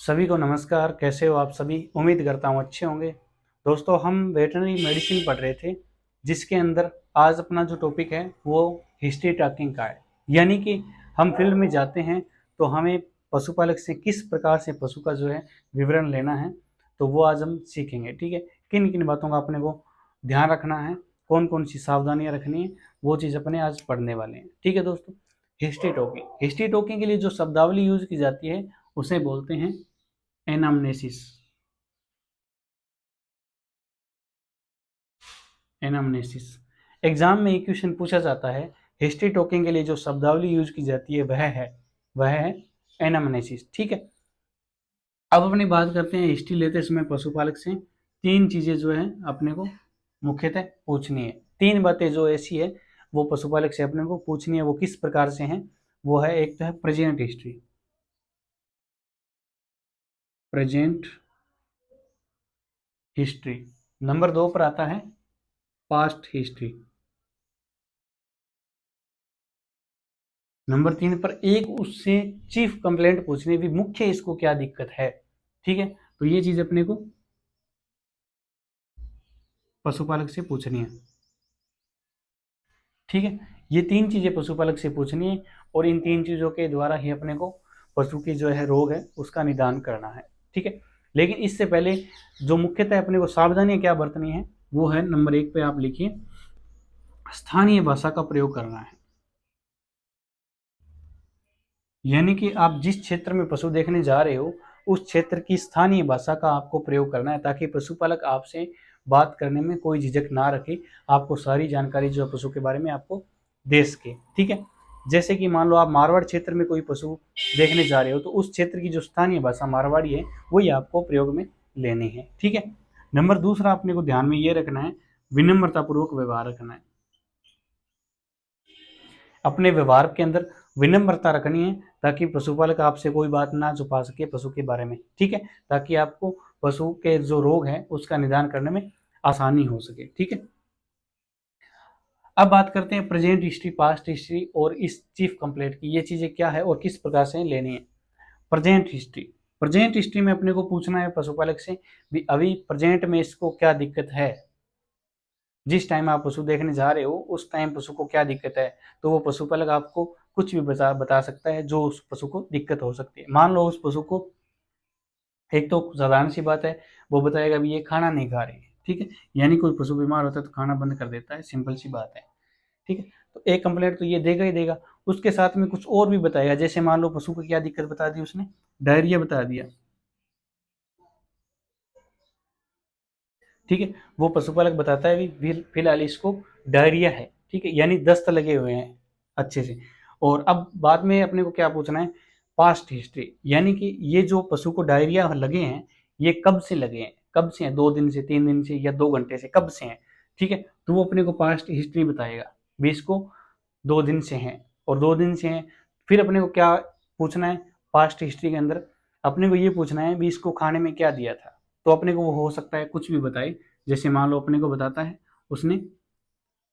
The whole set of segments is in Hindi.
सभी को नमस्कार। कैसे हो आप सभी? उम्मीद करता हूँ अच्छे होंगे। दोस्तों, हम वेटरनरी मेडिसिन पढ़ रहे थे, जिसके अंदर आज अपना जो टॉपिक है वो हिस्ट्री टॉकिंग का है। यानी कि हम फील्ड में जाते हैं तो हमें पशुपालक से किस प्रकार से पशु का जो है विवरण लेना है, तो वो आज हम सीखेंगे। ठीक है, किन किन बातों का अपने को ध्यान रखना है, कौन कौन सी सावधानियां रखनी है, वो चीज़ अपने आज पढ़ने वाले हैं। ठीक है दोस्तों, हिस्ट्री टॉकिंग के लिए जो शब्दावली यूज की जाती है उसे बोलते हैं एनामनेसिस। एनामनेसिस एग्जाम में एक क्वेश्चन पूछा जाता है। हिस्ट्री टॉकिंग के लिए जो शब्दावली यूज की जाती है वह है एनामनेसिस। ठीक है, अब अपनी बात करते हैं। हिस्ट्री लेते समय पशुपालक से तीन चीजें जो है अपने को मुख्यतः पूछनी है। तीन बातें जो ऐसी है वो पशुपालक से अपने को पूछनी है। वो किस प्रकार से हैं? वो है, एक तो है present history, present history. Number 2 पर आता है पास्ट हिस्ट्री। नंबर 3 पर एक उससे चीफ कंप्लेंट पूछनी भी, मुख्य इसको क्या दिक्कत है। ठीक है, तो ये चीज अपने को पशुपालक से पूछनी है। ठीक है, ये तीन चीजें पशुपालक से पूछनी है और इन तीन चीजों के द्वारा ही अपने को पशु की जो है रोग है उसका निदान करना है। ठीक है, लेकिन इससे पहले जो मुख्यतः अपने को सावधानियां क्या बरतनी है वो है, नंबर 1 पे आप लिखिए, स्थानीय भाषा का प्रयोग करना है। यानी कि आप जिस क्षेत्र में पशु देखने जा रहे हो उस क्षेत्र की स्थानीय भाषा का आपको प्रयोग करना है, ताकि पशुपालक आपसे बात करने में कोई झिझक ना रखे, आपको सारी जानकारी जो है पशु के बारे में आपको दे सके। ठीक है, जैसे कि मान लो आप मारवाड़ क्षेत्र में कोई पशु देखने जा रहे हो तो उस क्षेत्र की जो स्थानीय भाषा मारवाड़ी है वही आपको प्रयोग में लेनी है। ठीक है, नंबर दूसरा अपने को ध्यान में ये रखना है, विनम्रतापूर्वक व्यवहार रखना है। अपने व्यवहार के अंदर विनम्रता रखनी है, ताकि पशुपालक आपसे कोई बात ना छुपा सके पशु के बारे में। ठीक है, ताकि आपको पशु के जो रोग है उसका निदान करने में आसानी हो सके। ठीक है, अब बात करते हैं प्रेजेंट हिस्ट्री, पास्ट हिस्ट्री और इस चीफ कंप्लेंट की। ये चीजें क्या है और किस प्रकार से लेनी है। प्रेजेंट हिस्ट्री में अपने को पूछना है पशुपालक से भी अभी प्रेजेंट में इसको क्या दिक्कत है। जिस टाइम आप पशु देखने जा रहे हो उस टाइम पशु को क्या दिक्कत है, तो वो पशुपालक आपको कुछ भी बता सकता है जो उस पशु को दिक्कत हो सकती है। मान लो उस पशु को, एक तो साधारण सी बात है, वो बताएगा भी ये खाना नहीं खा रही है। ठीक है, यानी कोई पशु बीमार होता है तो खाना बंद कर देता है, सिंपल सी बात है। ठीक है, तो एक कंप्लेंट तो ये देगा ही देगा। उसके साथ में कुछ और भी बताएगा, जैसे मान लो पशु को क्या दिक्कत बता दी उसने, डायरिया बता दिया। ठीक है, वो पशुपालक बताता है भी फिलहाल इसको डायरिया है। ठीक है, यानी दस्त लगे हुए हैं अच्छे से। और अब बाद में अपने को क्या पूछना है, पास्ट हिस्ट्री। यानी कि ये जो पशु को डायरिया लगे हैं ये कब से लगे हैं, कब से हैं, 2 दिन से, 3 दिन से या 2 घंटे से, कब से हैं। ठीक है, तो वो अपने को पास्ट हिस्ट्री बताएगा भी इसको 2 दिन से हैं और 2 दिन से हैं। फिर अपने को क्या पूछना है पास्ट हिस्ट्री के अंदर, अपने को ये पूछना है भी इसको खाने में क्या दिया था। तो अपने को वो हो सकता है कुछ भी बताए, जैसे मान लो अपने को बताता है उसने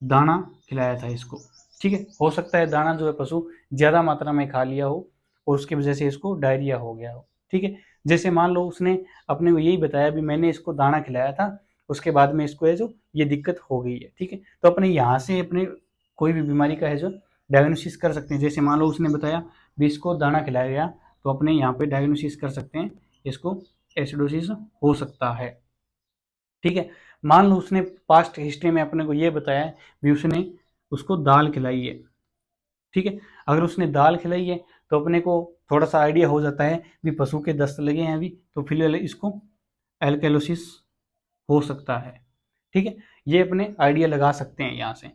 दाना खिलाया था इसको। ठीक है, हो सकता है दाना जो है पशु ज्यादा मात्रा में खा लिया हो और उसकी वजह से इसको डायरिया हो गया हो। ठीक है, जैसे मान लो उसने अपने को यही बताया भी मैंने इसको दाना खिलाया था, उसके बाद में इसको है जो ये दिक्कत हो गई है। ठीक है, तो अपने यहाँ से अपने कोई भी बीमारी का है जो डायग्नोसिस कर सकते हैं। जैसे मान लो उसने बताया भी इसको दाना खिलाया गया, तो अपने यहाँ पे डायग्नोसिस कर सकते हैं इसको एसिडोसिस हो सकता है। ठीक है, मान लो उसने पास्ट हिस्ट्री में अपने को ये बताया भी उसने उसको दाल खिलाई है। ठीक है, अगर उसने दाल खिलाई है तो अपने को थोड़ा सा आइडिया हो जाता है भी पशु के दस्त लगे हैं अभी, तो फिलहाल इसको एल्केलोसिस हो सकता है। ठीक है, ये अपने आइडिया लगा सकते हैं यहाँ से।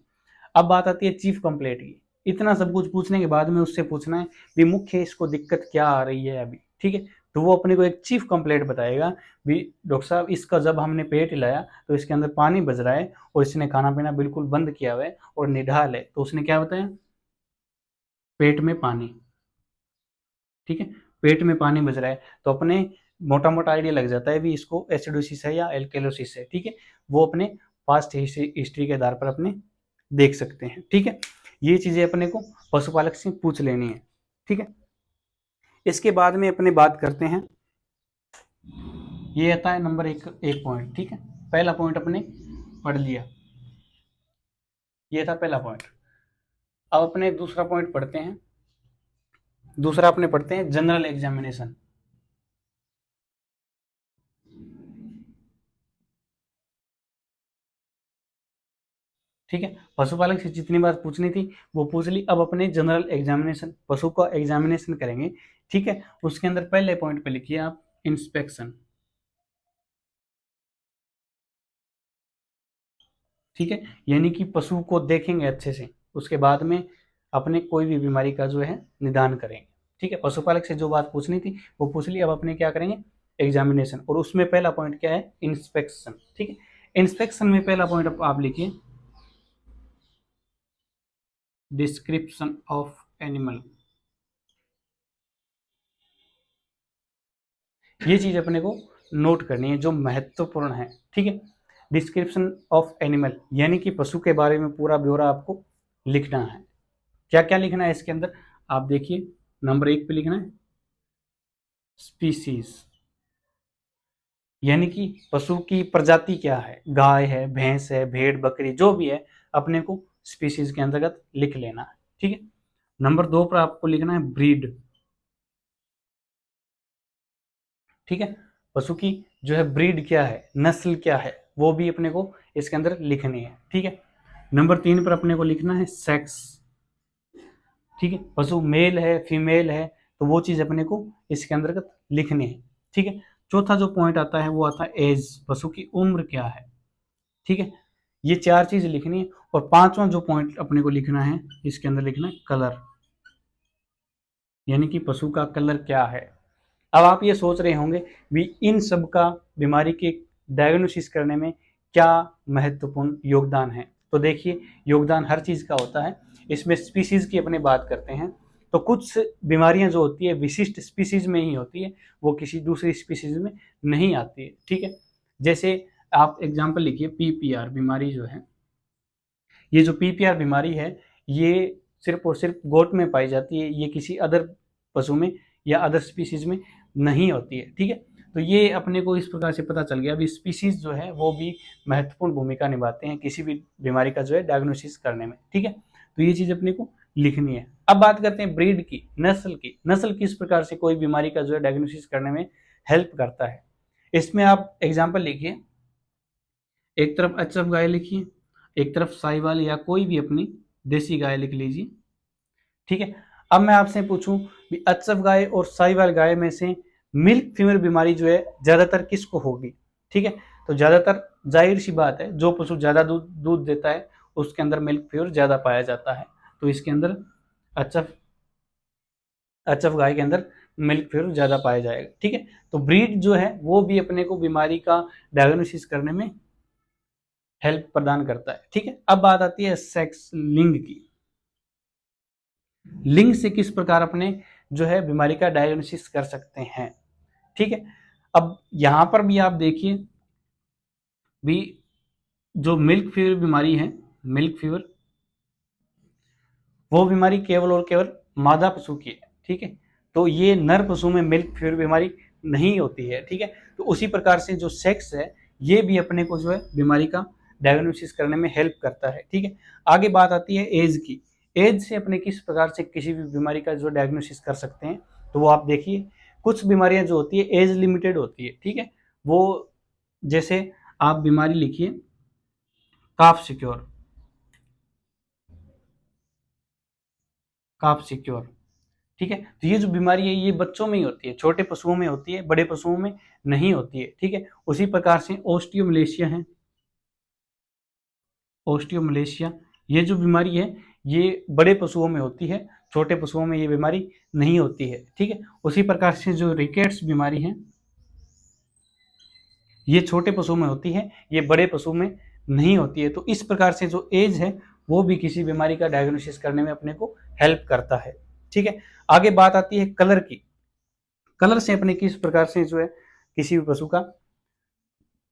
अब बात आती है चीफ कंप्लेंट की। इतना सब कुछ पूछने के बाद में उससे पूछना है भी मुख्य इसको दिक्कत क्या आ रही है अभी। ठीक है, तो वो अपने को एक चीफ कंप्लेंट बताएगा भी डॉक्टर साहब इसका जब हमने पेट हिलाया तो इसके अंदर पानी बज रहा है और इसने खाना पीना बिल्कुल बंद किया हुआ है और निढाल है। तो उसने क्या बताया, पेट में पानी। ठीक है, पेट में पानी बज रहा है तो अपने मोटा मोटा आइडिया लग जाता है भी इसको एसिडोसिस है या एल्केलोसिस है। ठीक है, वो अपने पास्ट हिस्ट्री के आधार पर अपने देख सकते हैं। ठीक है, ये चीजें अपने को पशुपालक से पूछ लेनी है। ठीक है, इसके बाद में अपने बात करते हैं ये आता है नंबर एक पॉइंट। ठीक है, पहला पॉइंट अपने पढ़ लिया, ये था पहला पॉइंट। अब अपने दूसरा पॉइंट पढ़ते हैं। दूसरा अपने पढ़ते हैं जनरल एग्जामिनेशन। ठीक है, पशुपालक से जितनी बात पूछनी थी वो पूछ ली। अब अपने जनरल एग्जामिनेशन, पशु का एग्जामिनेशन करेंगे। ठीक है, उसके अंदर पहले पॉइंट पे लिखिए आप इंस्पेक्शन। ठीक है, यानी कि पशु को देखेंगे अच्छे से, उसके बाद में अपने कोई भी बीमारी का जो है निदान करेंगे। ठीक है, पशुपालक से जो बात पूछनी थी वो पूछ ली। अब अपने क्या करेंगे, एग्जामिनेशन, और उसमें पहला पॉइंट क्या है, इंस्पेक्शन। ठीक है, इंस्पेक्शन में पहला पॉइंट आप लिखिए डिस्क्रिप्शन ऑफ एनिमल। ये चीज अपने को नोट करनी है जो महत्वपूर्ण है। ठीक है, डिस्क्रिप्शन ऑफ एनिमल यानी कि पशु के बारे में पूरा ब्यौरा आपको लिखना है। क्या क्या लिखना है इसके अंदर, आप देखिए। नंबर 1 पे लिखना है स्पीसीज, यानी कि पशु की प्रजाति क्या है, गाय है, भैंस है, भेड़, बकरी, जो भी है अपने को स्पीसीज के अंतर्गत लिख लेना है। ठीक है, नंबर 2 पर आपको लिखना है ब्रीड। ठीक है, पशु की जो है ब्रीड क्या है, नस्ल क्या है, वो भी अपने को इसके अंदर लिखनी है। ठीक है, नंबर 3 पर अपने को लिखना है सेक्स। ठीक है, पशु मेल है, फीमेल है, तो वो चीज अपने को इसके अंतर्गत लिखनी है। ठीक है, चौथा जो पॉइंट आता है वो आता है एज, पशु की उम्र क्या है। ठीक है, ये 4 चीज लिखनी है। और पांचवा जो पॉइंट अपने को लिखना है इसके अंदर लिखना है कलर, यानी कि पशु का कलर क्या है। अब आप ये सोच रहे होंगे भी इन सब का बीमारी के डायग्नोसिस करने में क्या महत्वपूर्ण योगदान है। तो देखिए, योगदान हर चीज का होता है। इसमें स्पीसीज की अपने बात करते हैं तो कुछ बीमारियां जो होती है विशिष्ट स्पीसीज में ही होती है, वो किसी दूसरी स्पीसीज में नहीं आती है। ठीक है, जैसे आप एग्जाम्पल लिखिए पीपीआर बीमारी जो है, ये जो पीपीआर बीमारी है ये सिर्फ और सिर्फ गोट में पाई जाती है, ये किसी अदर पशु में या अदर स्पीसीज में नहीं होती है। ठीक है, तो ये अपने को इस प्रकार से पता चल गया अभी स्पीसीज जो है वो भी महत्वपूर्ण भूमिका निभाते हैं किसी भी बीमारी का जो है डायग्नोसिस करने में। ठीक है, तो ये चीज अपने को लिखनी है। अब बात करते हैं ब्रीड की, नस्ल की। नस्ल किस प्रकार से कोई बीमारी का जो है डायग्नोसिस करने में हेल्प करता है। इसमें आप एग्जाम्पल लिखिए, एक तरफ एचएफ गाय लिखिए, एक तरफ साहिवाल या कोई भी अपनी देसी गाय लिख लीजिए। ठीक है, अब मैं आपसे पूछूं कि एचएफ गाय और साहिवाल गाय में से मिल्क फीवर बीमारी जो है ज्यादातर किसको होगी। ठीक है, तो ज्यादातर जाहिर सी बात है जो पशु ज्यादा दूध दूध देता है उसके अंदर मिल्क फीवर ज्यादा पाया जाता है। तो इसके अंदर एचएफ एचएफ गाय के अंदर मिल्क फीवर ज्यादा पाया जाएगा। ठीक है, तो ब्रीड जो है वो भी अपने को बीमारी का डायग्नोसिस करने में हेल्प प्रदान करता है। ठीक है, अब बात आती है सेक्स, लिंग की। लिंग से किस प्रकार अपने जो है बीमारी का डायग्नोसिस कर सकते हैं। ठीक है, अब यहां पर भी आप देखिए भी जो मिल्क फीवर बीमारी है, मिल्क फीवर वो बीमारी केवल और केवल मादा पशु की है। ठीक है, तो ये नर पशु में मिल्क फीवर बीमारी नहीं होती है। ठीक है, तो उसी प्रकार से जो सेक्स है ये भी अपने को जो है बीमारी का डायग्नोसिस करने में हेल्प करता है। ठीक है, आगे बात आती है एज की। एज से अपने किस प्रकार से किसी भी बीमारी का जो डायग्नोसिस कर सकते हैं, तो वो आप देखिए कुछ बीमारियां जो होती है एज लिमिटेड होती है। ठीक है, वो जैसे आप बीमारी लिखिए काफ सिक्योर, काफ सिक्योर। ठीक है, तो ये जो बीमारी है ये बच्चों में ही होती है, छोटे पशुओं में होती है, बड़े पशुओं में नहीं होती है। ठीक है, उसी प्रकार से ओस्टियोमलेशिया है, ओस्टियोमलेशिया ये जो बीमारी है ये बड़े पशुओं में होती है, छोटे पशुओं में ये बीमारी नहीं होती है। ठीक है, उसी प्रकार से जो रिकेट्स बीमारी है ये छोटे पशुओं में होती है, ये बड़े पशु में नहीं होती है। तो इस प्रकार से जो एज है वो भी किसी बीमारी का डायग्नोसिस करने में अपने को हेल्प करता है। ठीक है, आगे बात आती है कलर की। कलर से अपने किस प्रकार से जो है किसी भी पशु का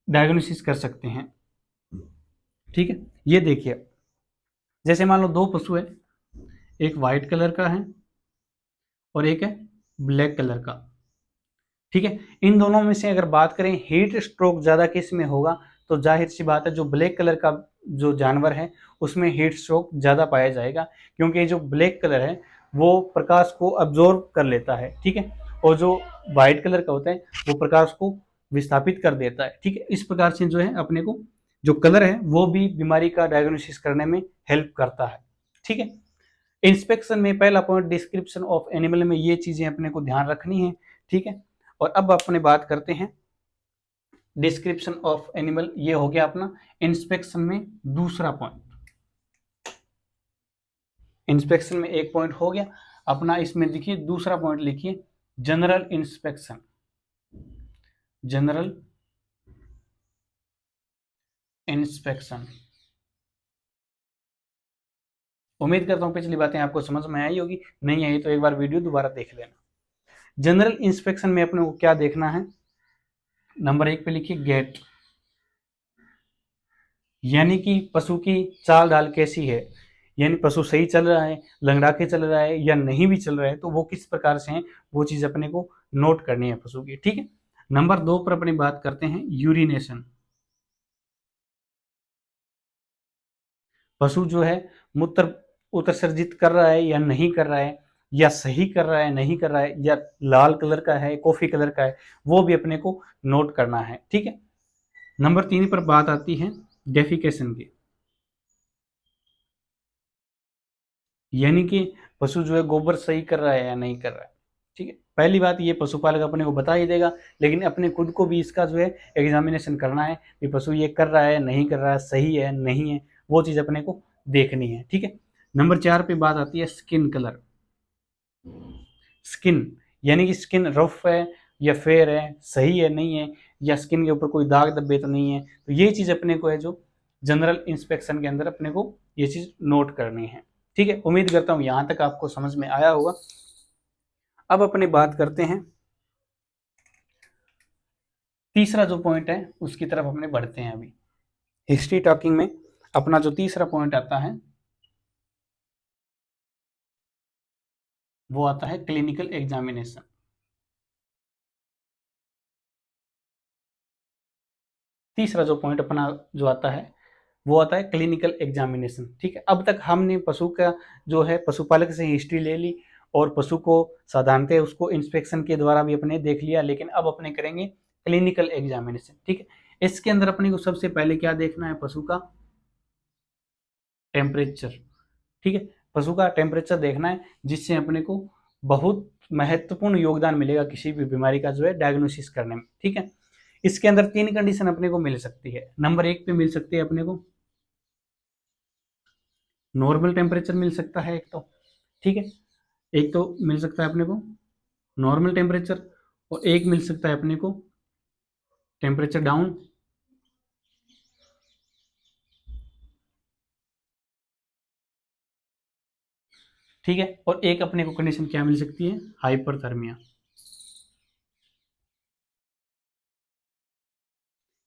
डायग्नोसिस कर सकते हैं। ठीक है, ये देखिए जैसे मान लो दो पशु है, एक वाइट कलर का है और एक है ब्लैक कलर का। ठीक है। इन दोनों में से अगर बात करें हीट स्ट्रोक ज्यादा किस में होगा, तो जाहिर सी बात है जो ब्लैक कलर का जो जानवर है उसमें हीट स्ट्रोक ज्यादा पाया जाएगा, क्योंकि जो ब्लैक कलर है वो प्रकाश को अब्जॉर्ब कर लेता है, ठीक है, और जो व्हाइट कलर का होता है वो प्रकाश को विस्थापित कर देता है, ठीक है। इस प्रकार से जो है अपने को जो कलर है वो भी बीमारी का डायग्नोसिस करने में हेल्प करता है, ठीक है। इंस्पेक्शन में पहला पॉइंट डिस्क्रिप्शन ऑफ एनिमल में ये चीजें अपने को ध्यान रखनी है, ठीक है। और अब अपने बात करते हैं डिस्क्रिप्शन ऑफ एनिमल, ये हो गया अपना इंस्पेक्शन में दूसरा पॉइंट। इंस्पेक्शन में एक पॉइंट हो गया अपना, इसमें देखिए दूसरा पॉइंट लिखिए जनरल इंस्पेक्शन। जनरल इंस्पेक्शन, उम्मीद करता हूं पिछली बातें आपको समझ में आई होगी, नहीं आई तो एक बार वीडियो दोबारा देख लेना। जनरल इंस्पेक्शन में अपने को क्या देखना है, नंबर 1 पे लिखिए गेट, यानी कि पशु की चाल ढाल कैसी है, यानी पशु सही चल रहा है, लंगड़ा के चल रहा है या नहीं भी चल रहा है, तो वो किस प्रकार से है वो चीज अपने को नोट करनी है पशु की, ठीक है। नंबर 2 पर अपनी बात करते हैं यूरिनेशन। पशु जो है मूत्र उत्सर्जित कर रहा है या नहीं कर रहा है, या सही कर रहा है नहीं कर रहा है, या लाल कलर का है कॉफी कलर का है, वो भी अपने को नोट करना है, ठीक है। नंबर 3 पर बात आती है डेफिकेशन की, यानी कि पशु जो है गोबर सही कर रहा है या नहीं कर रहा है, ठीक है। पहली बात ये पशुपालक अपने को बता ही देगा, लेकिन अपने खुद को भी इसका जो है एग्जामिनेशन करना है कि पशु ये कर रहा है नहीं कर रहा है, सही है नहीं है, वो चीज अपने को देखनी है, ठीक है। नंबर 4 पे बात आती है स्किन कलर। स्किन यानी कि स्किन रफ है या फेयर है, सही है नहीं है, या स्किन के ऊपर कोई दाग धब्बे तो नहीं है, तो ये चीज अपने को है जो जनरल इंस्पेक्शन के अंदर अपने को ये चीज नोट करनी है, ठीक है। उम्मीद करता हूं यहां तक आपको समझ में आया होगा। अब अपनी बात करते हैं तीसरा जो पॉइंट है उसकी तरफ अपने बढ़ते हैं। अभी हिस्ट्री टॉकिंग में अपना जो तीसरा पॉइंट आता है वो आता है क्लिनिकल एग्जामिनेशन। तीसरा जो पॉइंट अपना जो आता है वो आता है क्लिनिकल एग्जामिनेशन, ठीक है। अब तक हमने पशु का जो है पशुपालक से हिस्ट्री ले ली और पशु को साधारणतः उसको इंस्पेक्शन के द्वारा भी अपने देख लिया, लेकिन अब अपने करेंगे क्लिनिकल एग्जामिनेशन, ठीक है। इसके अंदर अपने को सबसे पहले क्या देखना है, पशु का टेम्परेचर, ठीक है। पशु का टेम्परेचर देखना है, जिससे अपने को बहुत महत्वपूर्ण योगदान मिलेगा किसी भी बीमारी का जो है डायग्नोसिस करने में, ठीक है। इसके अंदर 3 कंडीशन अपने को मिल सकती है। नंबर 1 पे मिल सकती है अपने को नॉर्मल टेम्परेचर मिल सकता है एक तो, ठीक है, एक तो मिल सकता है अपने को नॉर्मल टेम्परेचर, और एक मिल सकता है अपने को टेम्परेचर डाउन, ठीक है, और एक अपने को कंडीशन क्या मिल सकती है, हाइपरथर्मिया।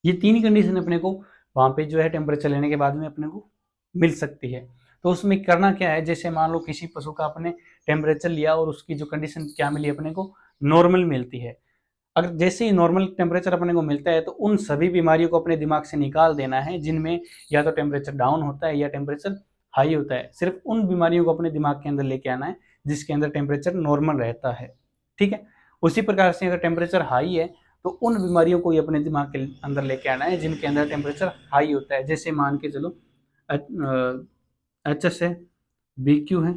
ये 3 कंडीशन अपने को वहां पे जो है टेम्परेचर लेने के बाद में अपने को मिल सकती है। तो उसमें करना क्या है, जैसे मान लो किसी पशु का अपने टेम्परेचर लिया और उसकी जो कंडीशन क्या मिली अपने को, नॉर्मल मिलती है। अगर जैसे ही नॉर्मल टेम्परेचर अपने को मिलता है तो उन सभी बीमारियों को अपने दिमाग से निकाल देना है जिनमें या तो टेम्परेचर डाउन होता है या टेम्परेचर हाई होता है। सिर्फ उन बीमारियों को अपने दिमाग के अंदर लेके आना है जिसके अंदर टेम्परेचर नॉर्मल रहता है, ठीक है। उसी प्रकार से अगर टेम्परेचर हाई है तो उन बीमारियों को ही अपने दिमाग के अंदर लेके आना है जिनके अंदर टेम्परेचर हाई होता है। जैसे मान के चलो HS है, BQ है,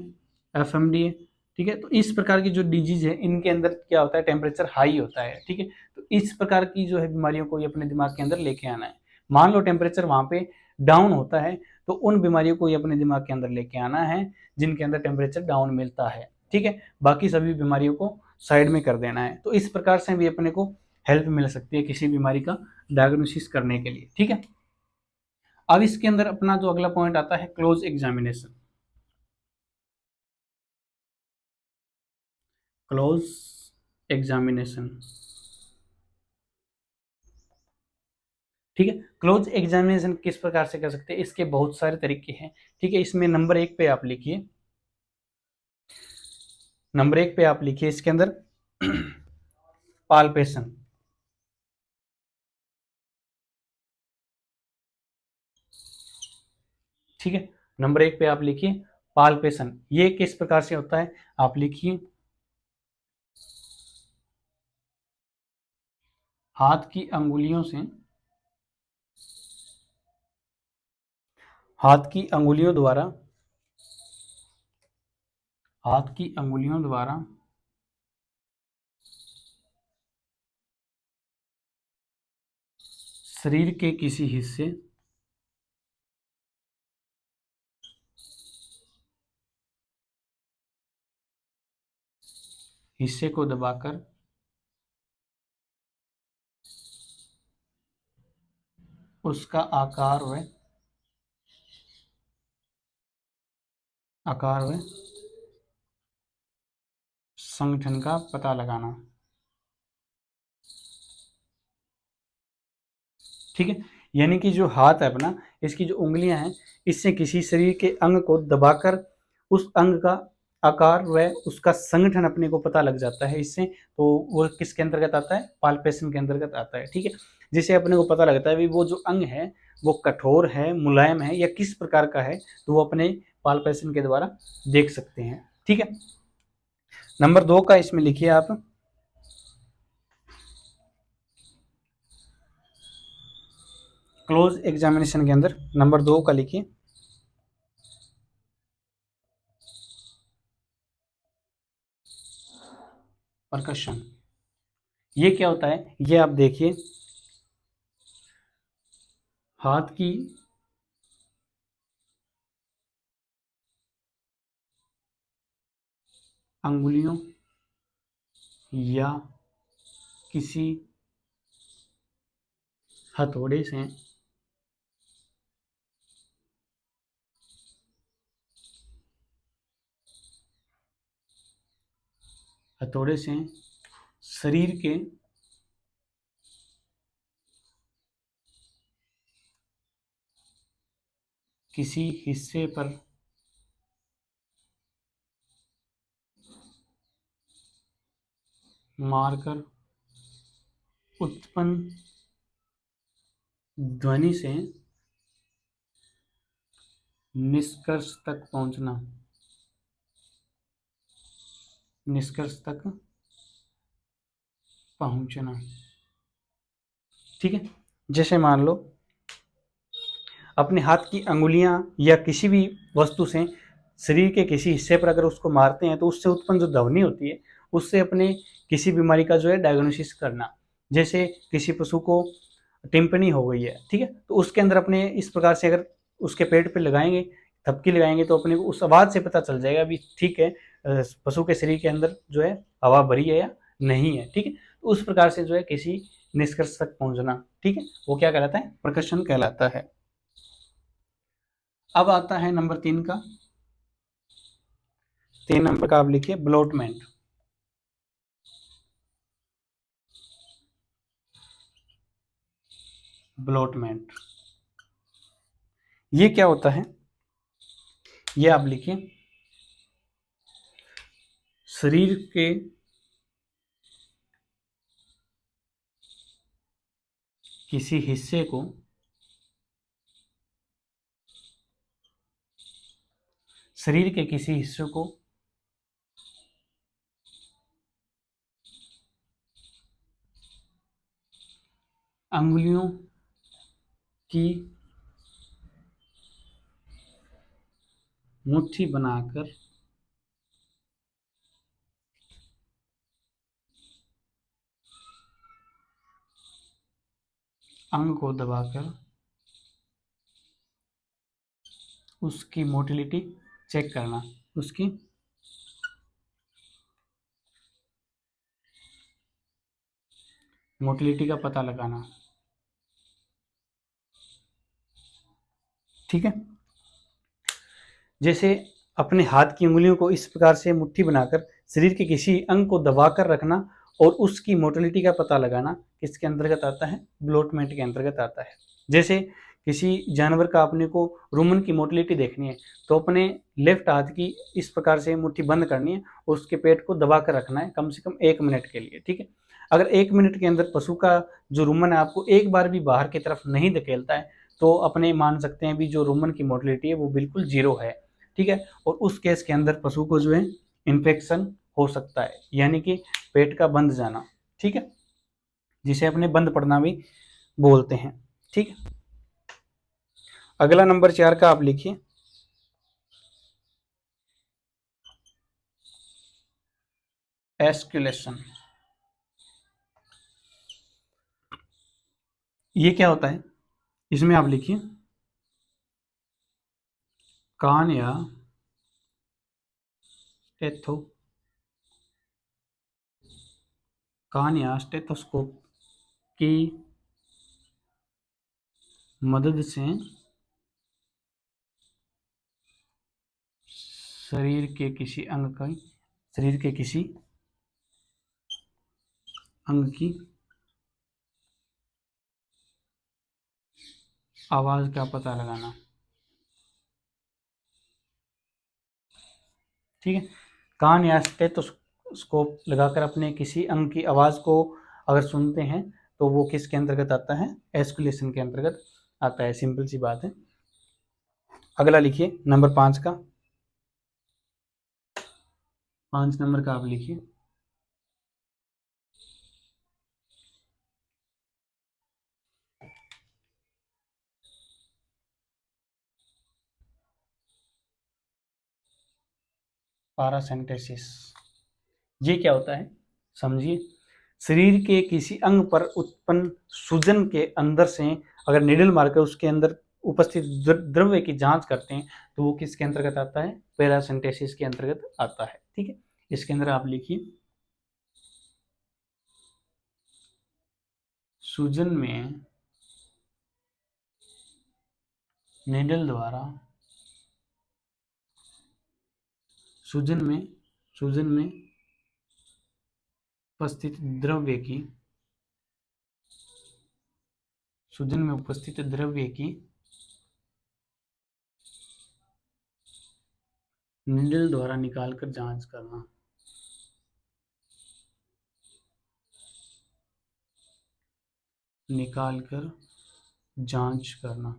FMD है, ठीक है। तो इस प्रकार की जो डिजीज है इनके अंदर क्या होता है, टेम्परेचर हाई होता है, ठीक है। तो इस प्रकार की जो है बीमारियों को ये अपने दिमाग के अंदर लेके आना है। मान लो टेम्परेचर वहां पे डाउन होता है तो उन बीमारियों को ये अपने दिमाग के अंदर लेके आना है जिनके अंदर टेम्परेचर डाउन मिलता है, ठीक है। बाकी सभी बीमारियों को साइड में कर देना है। तो इस प्रकार से भी अपने को हेल्प मिल सकती है किसी बीमारी का डायग्नोसिस करने के लिए, ठीक है। अब इसके अंदर अपना जो अगला पॉइंट आता है क्लोज एग्जामिनेशन। क्लोज एग्जामिनेशन, ठीक है। क्लोज एग्जामिनेशन किस प्रकार से कर सकते हैं, इसके बहुत सारे तरीके हैं, ठीक है। इसमें नंबर 1 पे आप लिखिए, नंबर 1 पे आप लिखिए इसके अंदर पाल्पेशन। ठीक है, नंबर 1 पे आप लिखिए पाल्पेशन। ये किस प्रकार से होता है, आप लिखिए हाथ की अंगुलियों से, हाथ की अंगुलियों द्वारा, हाथ की अंगुलियों द्वारा शरीर के किसी हिस्से को दबाकर उसका आकार व संगठन का पता लगाना। ठीक है, यानी कि जो हाथ है अपना, इसकी जो उंगलियां हैं, इससे किसी शरीर के अंग को दबाकर उस अंग का आकार व उसका संगठन अपने को पता लग जाता है इससे। तो वो किसके अंतर्गत आता है, पाल्पेशन के अंतर्गत आता है। ठीक है, जिसे अपने को पता लगता है भी वो जो अंग है वो कठोर है, मुलायम है या किस प्रकार का है, तो वो अपने पाल्पेशन के द्वारा देख सकते हैं। ठीक है, नंबर 2 का इसमें लिखिए आप, क्लोज एग्जामिनेशन के अंदर नंबर 2 का लिखिए परकशन। ये क्या होता है, ये आप देखिए हाथ की अंगुलियों या किसी हथौड़े से शरीर के किसी हिस्से पर मारकर उत्पन्न ध्वनि से निष्कर्ष तक पहुंचना, निष्कर्ष तक पहुंचना। ठीक है, जैसे मान लो अपने हाथ की अंगुलियां या किसी भी वस्तु से शरीर के किसी हिस्से पर अगर उसको मारते हैं तो उससे उत्पन्न जो ध्वनि होती है उससे अपने किसी बीमारी का जो है डायग्नोसिस करना। जैसे किसी पशु को टिम्पनी हो गई है, ठीक है, तो उसके अंदर अपने इस प्रकार से अगर उसके पेट पे लगाएंगे, थपकी लगाएंगे, तो अपने को उस आवाज से पता चल जाएगा भी ठीक है पशु के शरीर के अंदर जो है हवा भरी है या नहीं है। ठीक है, तो उस प्रकार से जो है किसी निष्कर्ष तक पहुंचना, ठीक है, वो क्या कहलाता है, प्रकर्षण कहलाता है। अब आता है नंबर 3 का, 3 नंबर का आप लिखिए ब्लोटमेंट। ब्लोटमेंट ये क्या होता है, ये आप लिखिए शरीर के किसी हिस्से को शरीर के किसी हिस्से को अंगुलियों की मुट्ठी बनाकर अंग को दबाकर उसकी मोटिलिटी चेक करना, उसकी मोटिलिटी का पता लगाना। ठीक है, जैसे अपने हाथ की उंगलियों को इस प्रकार से मुट्ठी बनाकर शरीर के किसी अंग को दबाकर रखना और उसकी मोटिलिटी का पता लगाना किसके अंतर्गत आता है, ब्लोटमेंट के अंतर्गत आता है। जैसे किसी जानवर का अपने को रुमन की मोटिलिटी देखनी है तो अपने लेफ्ट हाथ की इस प्रकार से मुट्ठी बंद करनी है और उसके पेट को दबा कर रखना है कम से कम 1 मिनट के लिए। ठीक है, अगर 1 मिनट के अंदर पशु का जो रुमन है आपको एक बार भी बाहर की तरफ नहीं धकेलता है तो अपने मान सकते हैं भी जो रुमन की मोटिलिटी है वो बिल्कुल जीरो है, ठीक है। और उस केस के अंदर पशु को जो है इन्फेक्शन हो सकता है, यानी कि पेट का बंद जाना, ठीक है, जिसे अपने बंद पड़ना भी बोलते हैं, ठीक है। अगला नंबर 4 का आप लिखिए, एस्कुलेशन। ये क्या होता है, इसमें आप लिखिए कान या स्टेथो कान या स्टेथोस्कोप की मदद से शरीर के किसी अंग की आवाज का पता लगाना, ठीक है। कान या स्टेथोस्कोप लगाकर अपने किसी अंग की आवाज को अगर सुनते हैं तो वो किसके अंतर्गत आता है, एस्कुलेशन के अंतर्गत आता है, सिंपल सी बात है। अगला लिखिए नंबर 5 का, 5 नंबर का आप लिखिए पारासेंटेसिस। ये क्या होता है समझिए, शरीर के किसी अंग पर उत्पन्न सूजन के अंदर से अगर निडल मारकर उसके अंदर उपस्थित द्रव्य की जांच करते हैं तो वो किसके अंतर्गत आता है, पैरासेंटेसिस के अंतर्गत आता है, ठीक है। इसके अंदर आप लिखिए सूजन में निडल द्वारा सूजन में उपस्थित द्रव्य की सूजन में उपस्थित द्रव्य की निडल द्वारा निकालकर जांच करना, निकालकर जांच करना,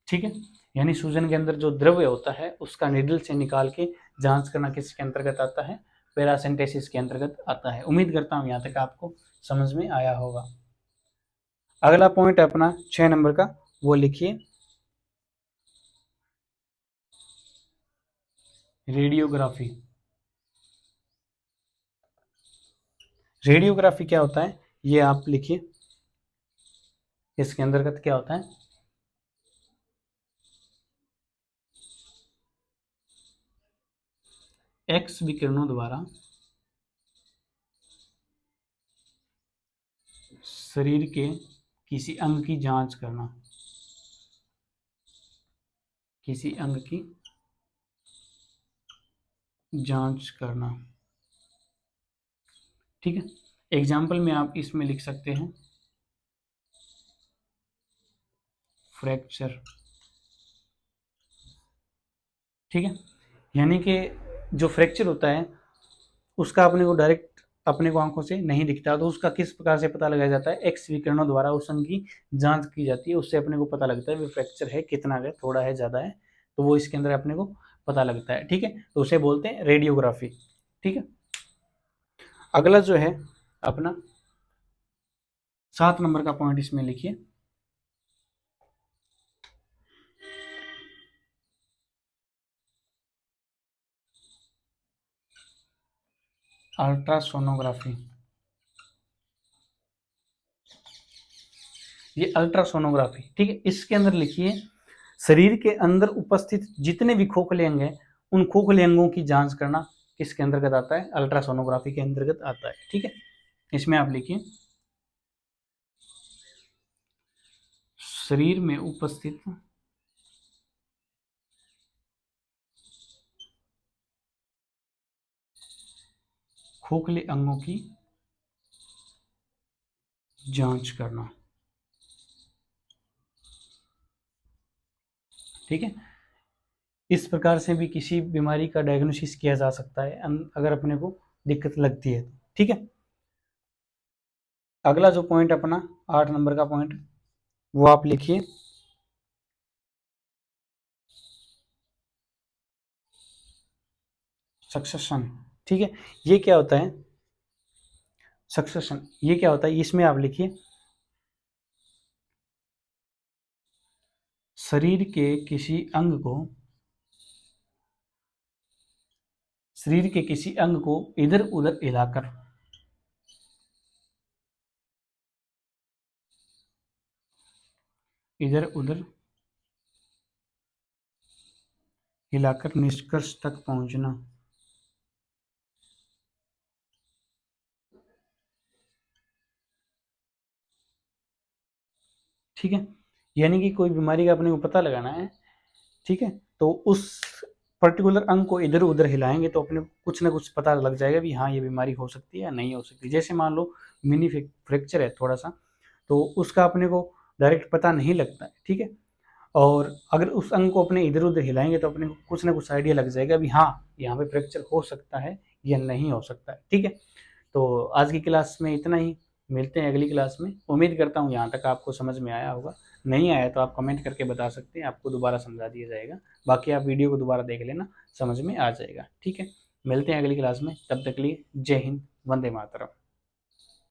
ठीक है। यानी सूजन के अंदर जो द्रव्य होता है उसका निडल से निकाल के जांच करना किसके अंतर्गत आता है, पैरासेंटेसिस के अंतर्गत आता है। उम्मीद करता हूं यहां तक आपको समझ में आया होगा। अगला पॉइंट है अपना 6 नंबर का, वो लिखिए रेडियोग्राफी। रेडियोग्राफी क्या होता है ये आप लिखिए, इसके अंतर्गत क्या होता है, एक्स विकिरणों द्वारा शरीर के किसी अंग की जांच करना, किसी अंग की जांच करना, ठीक है। एग्जाम्पल में आप इसमें लिख सकते हैं फ्रैक्चर, ठीक है। यानी कि जो फ्रैक्चर होता है उसका अपने को डायरेक्ट अपने को आंखों से नहीं दिखता, तो उसका किस प्रकार से पता लगाया जाता है, एक्स विकिरणों द्वारा उस अंग की जांच की जाती है, उससे अपने को पता लगता है फ्रैक्चर है, कितना है, थोड़ा है, ज़्यादा है, तो वो इसके अंदर अपने को पता लगता है, ठीक है। तो उसे बोलते हैं रेडियोग्राफी, ठीक है। अगला जो है अपना 7 नंबर का पॉइंट इसमें लिखिए अल्ट्रासोनोग्राफी। ये अल्ट्रासोनोग्राफी, ठीक है, इसके अंदर लिखिए शरीर के अंदर उपस्थित जितने भी खोखले अंग हैं उन खोखले अंगों की जांच करना किसके अंतर्गत आता है, अल्ट्रासोनोग्राफी के अंतर्गत आता है, ठीक है। इसमें आप लिखिए शरीर में उपस्थित खोखले अंगों की जांच करना, ठीक है। इस प्रकार से भी किसी बीमारी का डायग्नोसिस किया जा सकता है अगर अपने को दिक्कत लगती है। ठीक है, अगला जो पॉइंट अपना 8 नंबर का पॉइंट वो आप लिखिए, सक्सेशन। ठीक है, ये क्या होता है सक्सेशन, ये क्या होता है, इसमें आप लिखिए शरीर के किसी अंग को, शरीर के किसी अंग को इधर उधर हिलाकर, इधर उधर हिलाकर निष्कर्ष तक पहुंचना। ठीक है, यानी कि कोई बीमारी का अपने को पता लगाना है। ठीक है, तो उस पर्टिकुलर अंग को इधर उधर हिलाएंगे तो अपने कुछ ना कुछ पता लग जाएगा भी हाँ ये बीमारी हो सकती है या नहीं हो सकती। जैसे मान लो मिनी फ्रैक्चर है थोड़ा सा, तो उसका अपने को डायरेक्ट पता नहीं लगता है। ठीक है, और अगर उस अंग को अपने इधर उधर हिलाएंगे तो अपने को कुछ ना कुछ आइडिया लग जाएगा भी हाँ यहाँ पे फ्रैक्चर हो सकता है या नहीं हो सकता है। ठीक है, तो आज की क्लास में इतना ही, मिलते हैं अगली क्लास में। उम्मीद करता हूँ यहाँ तक आपको समझ में आया होगा, नहीं आया तो आप कमेंट करके बता सकते हैं, आपको दोबारा समझा दिया जाएगा। बाकी आप वीडियो को दोबारा देख लेना, समझ में आ जाएगा। ठीक है, मिलते हैं अगली क्लास में, तब तक के लिए जय हिंद, वंदे मातरम।